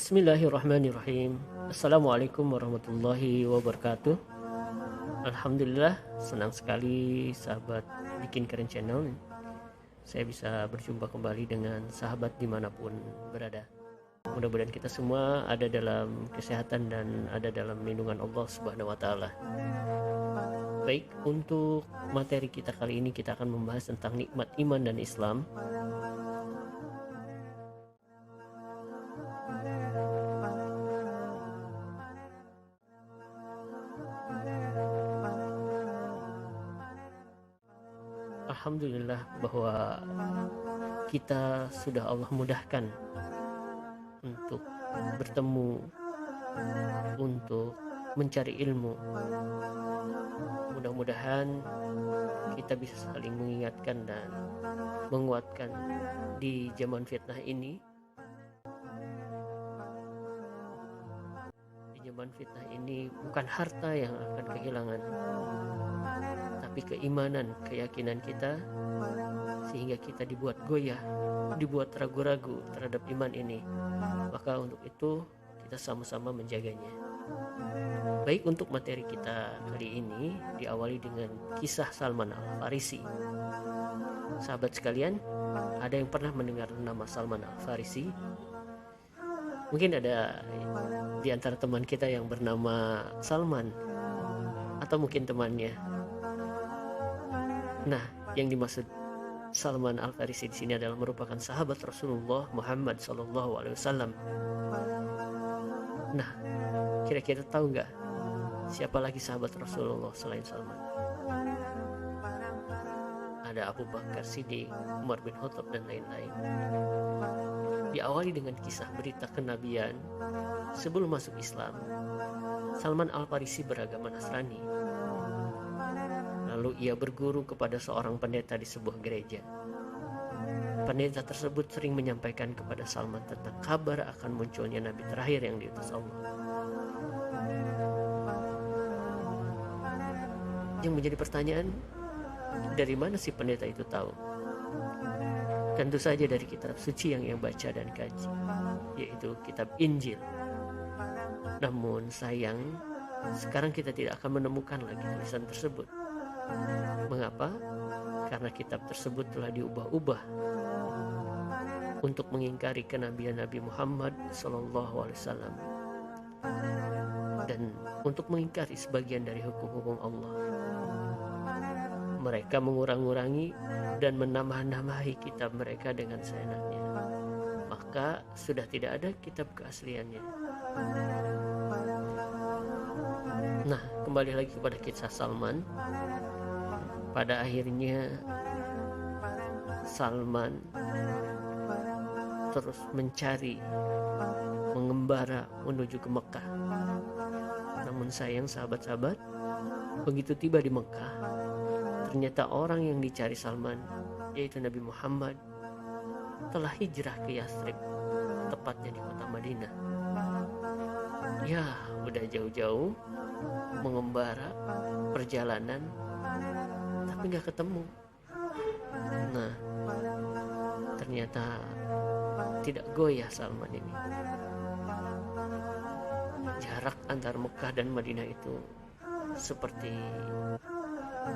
Bismillahirrahmanirrahim. Assalamualaikum warahmatullahi wabarakatuh. Alhamdulillah, senang sekali sahabat Bikin Keren Channel. Saya bisa berjumpa kembali dengan sahabat dimanapun berada. Mudah-mudahan kita semua ada dalam kesehatan dan ada dalam lindungan Allah Subhanahu wa Ta'ala. Baik, untuk materi kita kali ini kita akan membahas tentang nikmat iman dan Islam. Alhamdulillah bahwa kita sudah Allah mudahkan untuk bertemu, untuk mencari ilmu. Mudah-mudahan kita bisa saling mengingatkan dan menguatkan di zaman fitnah ini. Di zaman fitnah ini bukan harta yang akan kehilangan, tapi keimanan, keyakinan kita, sehingga kita dibuat goyah, dibuat ragu-ragu terhadap iman ini. Maka untuk itu kita sama-sama menjaganya. Baik, untuk materi kita kali ini diawali dengan kisah Salman Al-Farisi. Sahabat sekalian, ada yang pernah mendengar nama Salman Al-Farisi? Mungkin ada di antara teman kita yang bernama Salman, atau mungkin temannya. Nah, yang dimaksud Salman Al-Farisi di sini adalah merupakan sahabat Rasulullah Muhammad SAW. Nah, kira-kira tahu nggak siapa lagi sahabat Rasulullah selain Salman? Ada Abu Bakar Siddiq, Umar bin Khattab, dan lain-lain. Diawali dengan kisah berita kenabian. Sebelum masuk Islam, Salman Al-Farisi beragama Nasrani. Lalu ia berguru kepada seorang pendeta di sebuah gereja. Pendeta tersebut sering menyampaikan kepada Salman tentang kabar akan munculnya nabi terakhir yang diutus Allah. Yang menjadi pertanyaan, dari mana si pendeta itu tahu? Tentu saja dari kitab suci yang ia baca dan kaji, yaitu kitab Injil. Namun sayang, sekarang kita tidak akan menemukan lagi tulisan tersebut. Mengapa? Karena kitab tersebut telah diubah-ubah untuk mengingkari kenabian Nabi Muhammad SAW dan untuk mengingkari sebagian dari hukum-hukum Allah. Mereka mengurang-urangi dan menambah-nambahi kitab mereka dengan seenaknya. Maka sudah tidak ada kitab keasliannya. Nah, kembali lagi kepada kisah Salman. Pada akhirnya Salman terus mencari, mengembara menuju ke Mekah. Namun sayang sahabat-sahabat, begitu tiba di Mekah, ternyata orang yang dicari Salman, yaitu Nabi Muhammad, telah hijrah ke Yathrib, tepatnya di kota Madinah. Ya, udah jauh-jauh mengembara perjalanan, tapi gak ketemu. Nah, ternyata tidak goyah Salman ini. Jarak antara Mekah dan Madinah itu seperti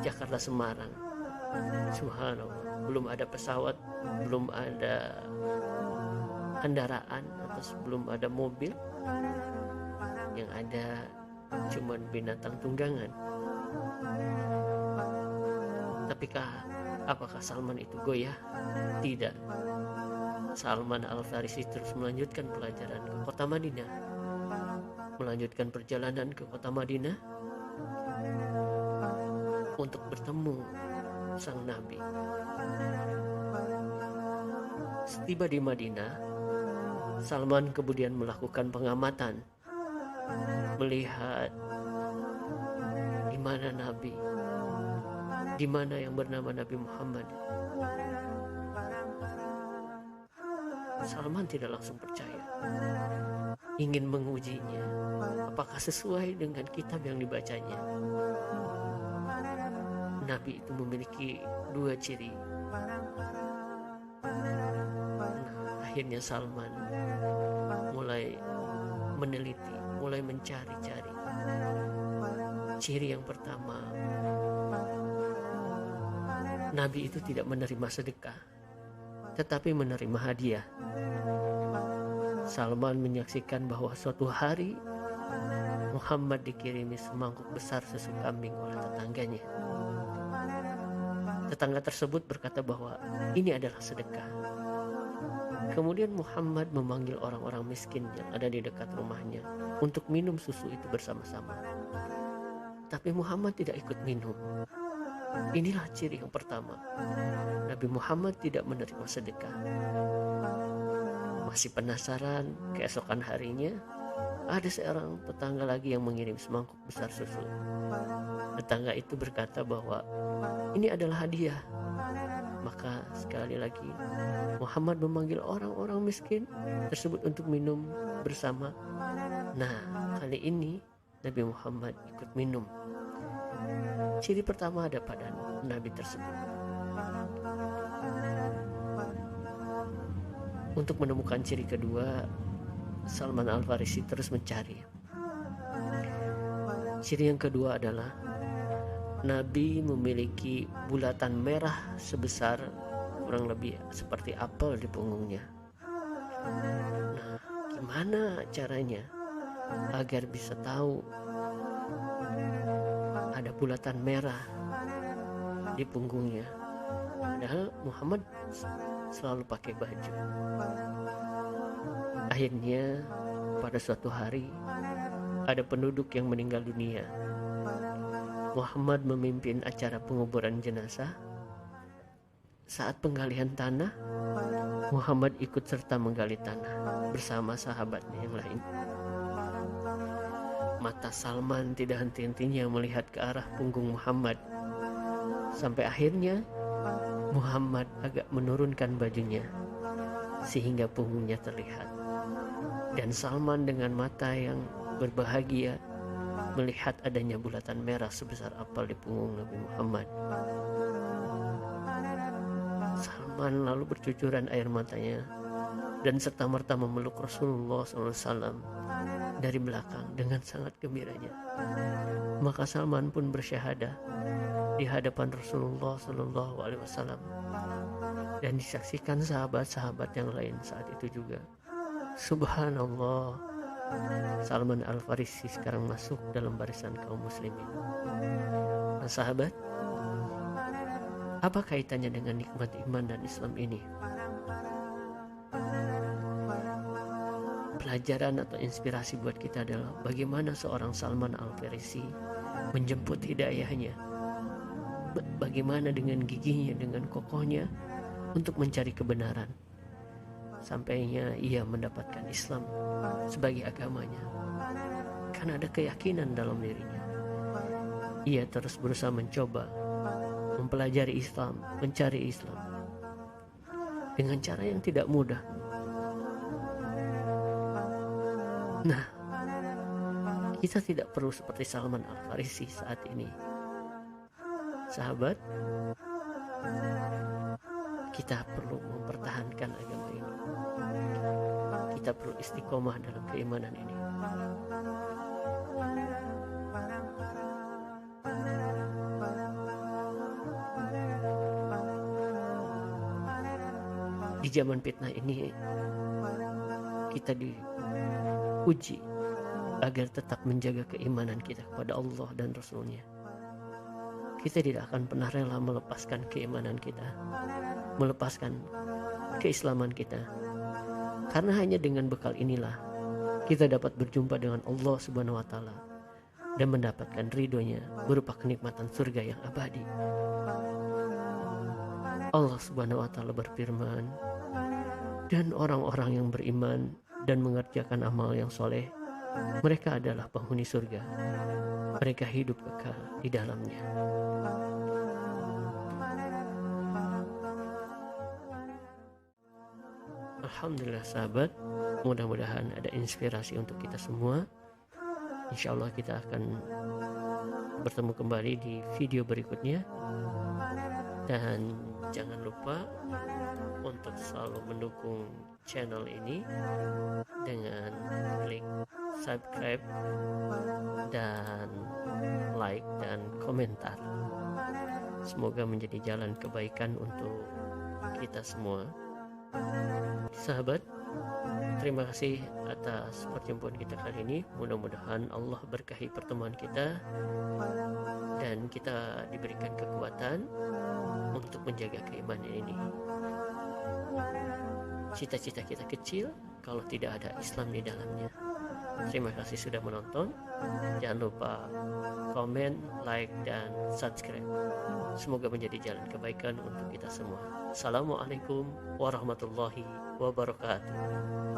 Jakarta Semarang. Subhanallah, belum ada pesawat, belum ada kendaraan, atau belum ada mobil. Yang ada cuman binatang tunggangan. Tapi apakah Salman itu goyah? Tidak. Salman Al-Farisi terus melanjutkan pelajaran ke kota Madinah, melanjutkan perjalanan ke kota Madinah untuk bertemu sang Nabi. Setiba di Madinah, Salman kemudian melakukan pengamatan, melihat di mana Nabi, di mana yang bernama Nabi Muhammad. Salman tidak langsung percaya, ingin mengujinya, apakah sesuai dengan kitab yang dibacanya. Nabi itu memiliki dua ciri. Nah, akhirnya Salman mulai meneliti, mulai mencari-cari. Ciri yang pertama, Nabi itu tidak menerima sedekah, tetapi menerima hadiah. Salman menyaksikan bahwa suatu hari Muhammad dikirimi semangkuk besar susu kambing oleh tetangganya. Tetangga tersebut berkata bahwa ini adalah sedekah. Kemudian Muhammad memanggil orang-orang miskin yang ada di dekat rumahnya untuk minum susu itu bersama-sama. Tapi Muhammad tidak ikut minum. Inilah ciri yang pertama. Nabi Muhammad tidak menerima sedekah. Masih penasaran, keesokan harinya ada seorang tetangga lagi yang mengirim semangkuk besar susu. Tetangga itu berkata bahwa ini adalah hadiah. Maka sekali lagi Muhammad memanggil orang-orang miskin tersebut untuk minum bersama. Nah, kali ini Nabi Muhammad ikut minum. Ciri pertama ada pada Nabi tersebut. Untuk menemukan ciri kedua, Salman Al-Farisi terus mencari. Ciri yang kedua adalah Nabi memiliki bulatan merah sebesar kurang lebih seperti apel di punggungnya. Nah, gimana caranya agar bisa tahu ada bulatan merah di punggungnya? Padahal Muhammad selalu pakai baju. Akhirnya pada suatu hari ada penduduk yang meninggal dunia. Muhammad memimpin acara penguburan jenazah. Saat penggalian tanah, Muhammad ikut serta menggali tanah bersama sahabatnya yang lain. Mata Salman tidak henti-hentinya melihat ke arah punggung Muhammad. Sampai akhirnya Muhammad agak menurunkan bajunya sehingga punggungnya terlihat. Dan Salman dengan mata yang berbahagia melihat adanya bulatan merah sebesar apel di punggung Nabi Muhammad. Salman lalu bercucuran air matanya dan serta-merta memeluk Rasulullah SAW dari belakang dengan sangat gembiranya. Maka Salman pun bersyahadah di hadapan Rasulullah SAW dan disaksikan sahabat-sahabat yang lain saat itu juga. Subhanallah, Salman Al-Farisi sekarang masuk dalam barisan kaum muslimin. Nah, sahabat, apa kaitannya dengan nikmat iman dan Islam ini? Pelajaran atau inspirasi buat kita adalah bagaimana seorang Salman Al-Farisi menjemput hidayahnya. Bagaimana dengan giginya, dengan kokohnya untuk mencari kebenaran. Sampainya ia mendapatkan Islam sebagai agamanya. Karena ada keyakinan dalam dirinya. Ia terus berusaha mencoba mempelajari Islam, mencari Islam dengan cara yang tidak mudah. Nah, kita tidak perlu seperti Salman Al-Farisi saat ini. Sahabat, kita perlu mempertahankan agama ini. Kita perlu istiqomah dalam keimanan ini. Di zaman fitnah ini, kita diuji agar tetap menjaga keimanan kita kepada Allah dan Rasul-Nya. Kita tidak akan pernah rela melepaskan keimanan kita, melepaskan keislaman kita. Karena hanya dengan bekal inilah kita dapat berjumpa dengan Allah Subhanahu wa Ta'ala dan mendapatkan ridhonya berupa kenikmatan surga yang abadi. Allah Subhanahu wa Ta'ala berfirman, dan orang-orang yang beriman dan mengerjakan amal yang soleh, mereka adalah penghuni surga. Mereka hidup kekal di dalamnya. Alhamdulillah sahabat, mudah-mudahan ada inspirasi untuk kita semua. Insya Allah kita akan bertemu kembali di video berikutnya. Dan Jangan lupa untuk selalu mendukung channel ini dengan klik subscribe dan like dan komentar. Semoga menjadi jalan kebaikan untuk kita semua. Sahabat, terima kasih atas perjumpaan kita kali ini. Mudah-mudahan Allah berkahi pertemuan kita dan kita diberikan kekuatan untuk menjaga keimanan ini. Cita-cita kita kecil kalau tidak ada Islam di dalamnya. Terima kasih sudah menonton. Jangan lupa komen, like, dan subscribe. Semoga menjadi jalan kebaikan untuk kita semua. Assalamualaikum warahmatullahi wabarakatuh.